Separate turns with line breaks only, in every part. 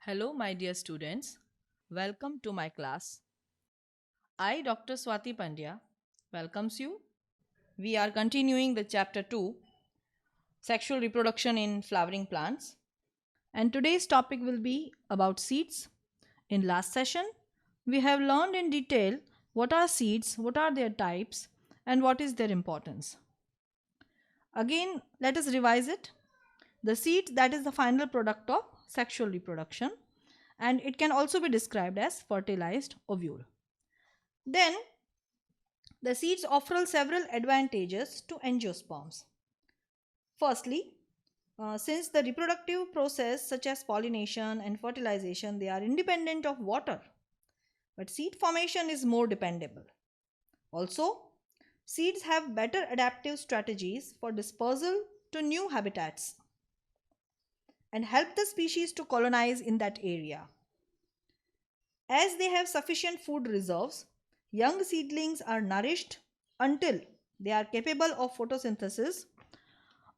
Hello, my dear students. Welcome to my class. I, Dr. Swati Pandya, welcomes you. We are continuing the chapter 2, Sexual Reproduction in Flowering Plants. And today's topic will be about seeds. In last session, we have learned in detail what are seeds, what are their types, and what is their importance. Again, let us revise it. The seed, that is the final product of sexual reproduction, and it can also be described as fertilized ovule. Then, the seeds offer several advantages to angiosperms. Firstly, since the reproductive process such as pollination and fertilization, they are independent of water, but seed formation is more dependable. Also, seeds have better adaptive strategies for dispersal to new habitats and help the species to colonize in that area. As they have sufficient food reserves, young seedlings are nourished until they are capable of photosynthesis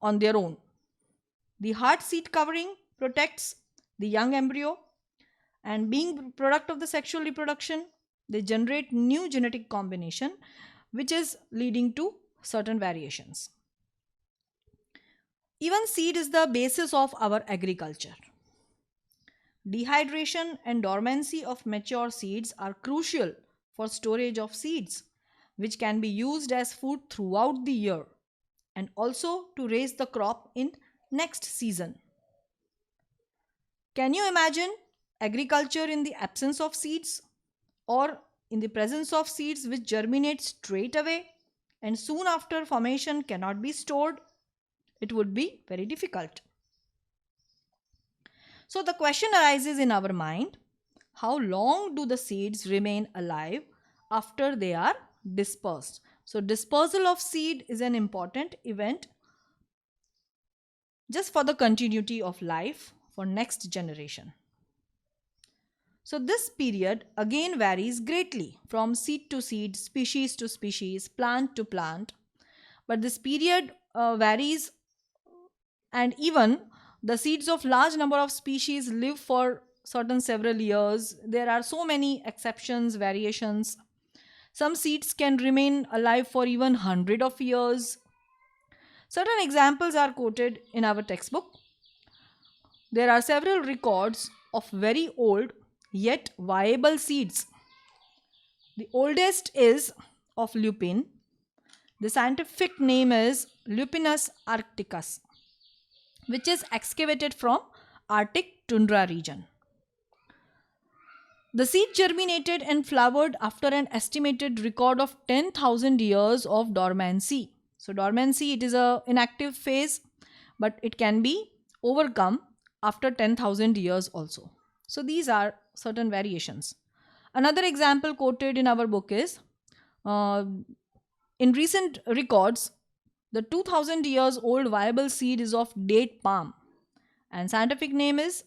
on their own. The hard seed covering protects the young embryo, and being product of the sexual reproduction, they generate new genetic combination which is leading to certain variations. Even seed is the basis of our agriculture. Dehydration and dormancy of mature seeds are crucial for storage of seeds, which can be used as food throughout the year and also to raise the crop in next season. Can you imagine agriculture in the absence of seeds or in the presence of seeds which germinate straight away and soon after formation cannot be stored? It would be very difficult. So the question arises in our mind, how long do the seeds remain alive after they are dispersed? So dispersal of seed is an important event just for the continuity of life for next generation. So this period again varies greatly from seed to seed, species to species, plant to plant. But this period varies, and even the seeds of large number of species live for certain several years. There are so many exceptions, variations. Some seeds can remain alive for even hundred of years. Certain examples are quoted in our textbook. There are several records of very old yet viable seeds. The oldest is of lupin. The scientific name is Lupinus arcticus, which is excavated from Arctic tundra region. The seed germinated and flowered after an estimated record of 10,000 years of dormancy. So dormancy, it is a inactive phase, but it can be overcome after 10,000 years also. So these are certain variations. Another example quoted in our book is uh, in recent records, the 2000 years old viable seed is of date palm, and scientific name is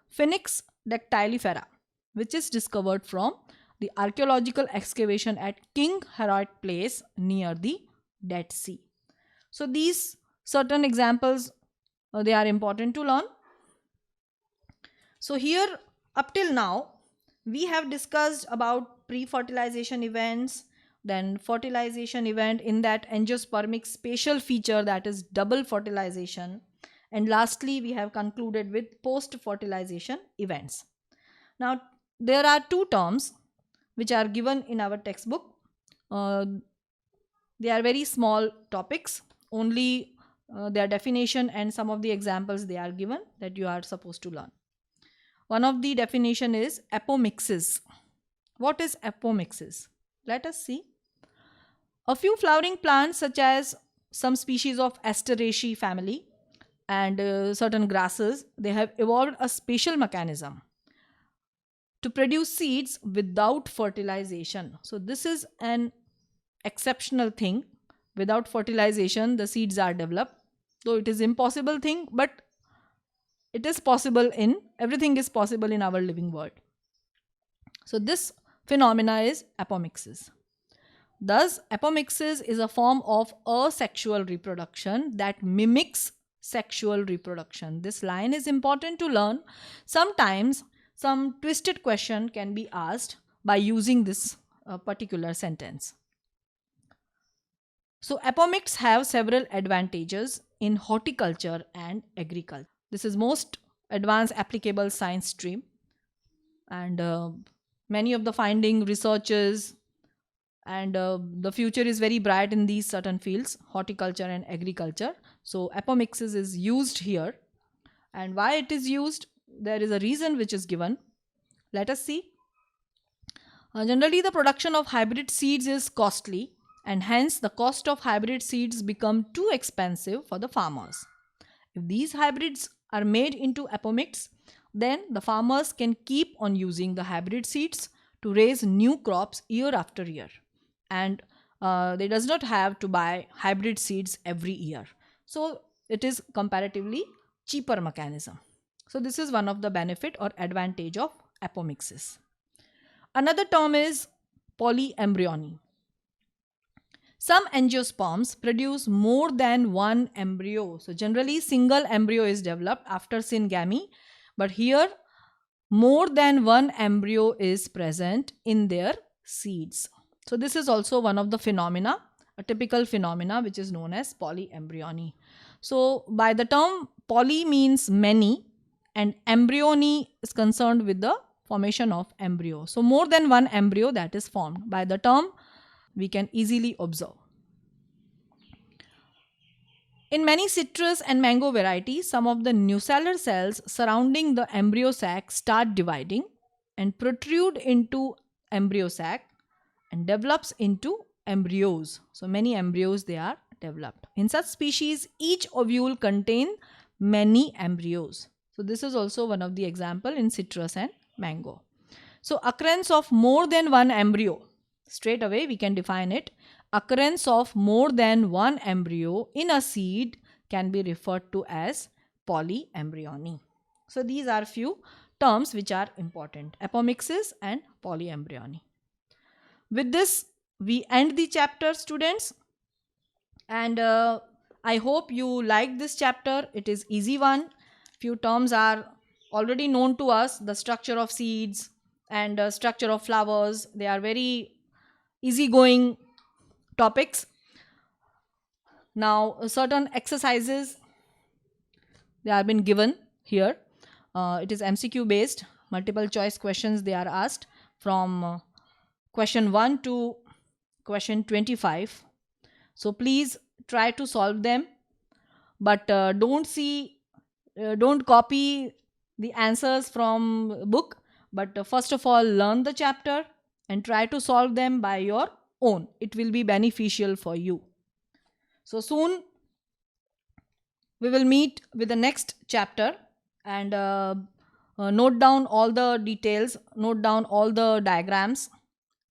Phoenix dactylifera, which is discovered from the archaeological excavation at King Herod Place near the Dead Sea. So these certain examples, they are important to learn. So here, up till now, we have discussed about pre-fertilization events, then fertilization event in that angiospermic spatial feature, that is double fertilization, and lastly we have concluded with post-fertilization events. Now there are two terms which are given in our textbook. Uh, they are very small topics, only their definition and some of the examples they are given that you are supposed to learn. One of the definition is apomixis. What is apomixis? Let us see. A few flowering plants such as some species of Asteraceae family and certain grasses, they have evolved a special mechanism to produce seeds without fertilization. So this is an exceptional thing. Without fertilization, the seeds are developed. Though it is impossible thing, but it is possible in everything is possible in our living world. So this phenomena is apomixis. Thus, apomixis is a form of asexual reproduction that mimics sexual reproduction. This line is important to learn. Sometimes some twisted question can be asked by using this particular sentence. So apomicts have several advantages in horticulture and agriculture. This is most advanced applicable science stream, and many of the finding researches and the future is very bright in these certain fields, horticulture and agriculture. So apomixis is used here, and why it is used, there is a reason which is given. Let us see. Generally the production of hybrid seeds is costly, and hence the cost of hybrid seeds become too expensive for the farmers. If these hybrids are made into apomix, then the farmers can keep on using the hybrid seeds to raise new crops year after year, and they does not have to buy hybrid seeds every year. So it is comparatively cheaper mechanism. So this is one of the benefit or advantage of apomixis. Another term is polyembryony. Some angiosperms produce more than one embryo. So generally single embryo is developed after syngamy, but here more than one embryo is present in their seeds. So this is also one of the phenomena, a typical phenomena which is known as polyembryony. So by the term poly means many, and embryony is concerned with the formation of embryo. So more than one embryo that is formed by the term we can easily observe. In many citrus and mango varieties, some of the nucellar cells surrounding the embryo sac start dividing and protrude into embryo sac and develops into embryos. So many embryos they are developed. In such species, each ovule contain many embryos. So this is also one of the example in citrus and mango. So occurrence of more than one embryo, straight away we can define it. Occurrence of more than one embryo in a seed can be referred to as polyembryony. So these are few terms which are important: apomixis and polyembryony. With this we end the chapter, students, and I hope you like this chapter. It is easy one. Few terms are already known to us, the structure of seeds and structure of flowers. They are very easygoing topics. Now certain exercises they have been given here. It is MCQ based, multiple choice questions they are asked from question 1 to question 25. So please try to solve them, but don't copy the answers from book, but first of all learn the chapter and try to solve them by your own. It will be beneficial for you. So soon we will meet with the next chapter, and note down all the details, note down all the diagrams,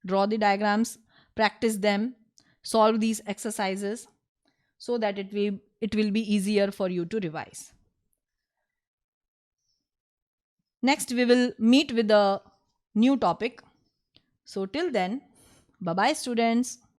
draw the diagrams, practice them, solve these exercises so that it will be easier for you to revise. Next we will meet with a new topic. So till then, bye bye students.